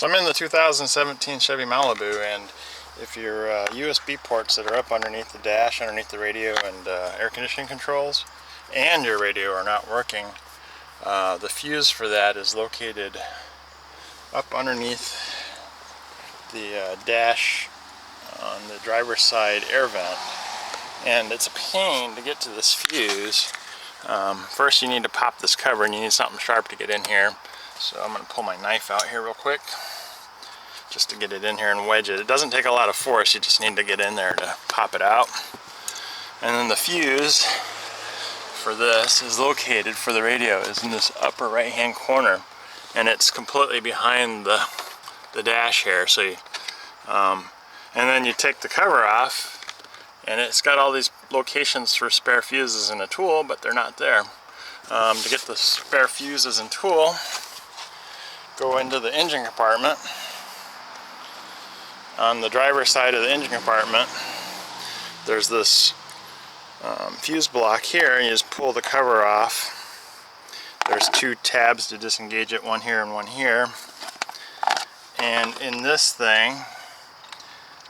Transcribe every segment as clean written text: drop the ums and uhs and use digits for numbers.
So I'm in the 2017 Chevy Malibu, and if your USB ports that are up underneath the dash, underneath the radio and air conditioning controls, and your radio are not working, the fuse for that is located up underneath the dash on the driver's side air vent. And it's a pain to get to this fuse. First you need to pop this cover, and you need something sharp to get in here. So I'm going to pull my knife out here real quick just to get it in here and wedge it. It doesn't take a lot of force, you just need to get in there to pop it out. And then the fuse for this is located, for the radio, is in this upper right hand corner, and it's completely behind the dash here. So you, and then you take the cover off, and it's got all these locations for spare fuses and a tool, but they're not there. To get the spare fuses and tool, go into the engine compartment. On the driver's side of the engine compartment, there's this fuse block here, and you just pull the cover off. There's two tabs to disengage it, one here and one here. And in this thing,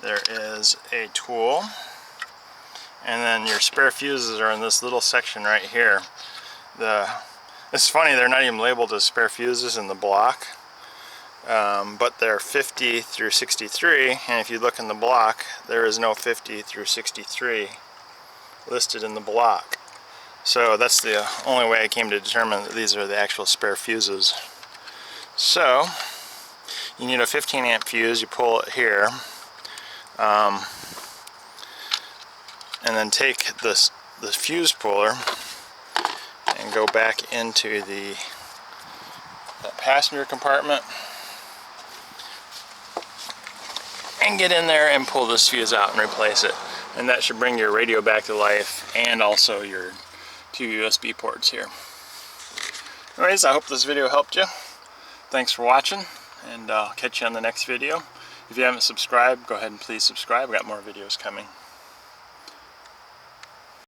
there is a tool. And then your spare fuses are in this little section right here. It's funny, they're not even labeled as spare fuses in the block, but they're 50 through 63, and if you look in the block, there is no 50 through 63 listed in the block. So that's the only way I came to determine that these are the actual spare fuses. So you need a 15 amp fuse, you pull it here, and then take the fuse puller and go back into the passenger compartment and get in there and pull this fuse out and replace it. And that should bring your radio back to life, and also your two USB ports here. Anyways, I hope this video helped you. Thanks for watching, and I'll catch you on the next video. If you haven't subscribed, go ahead and please subscribe. I've got more videos coming.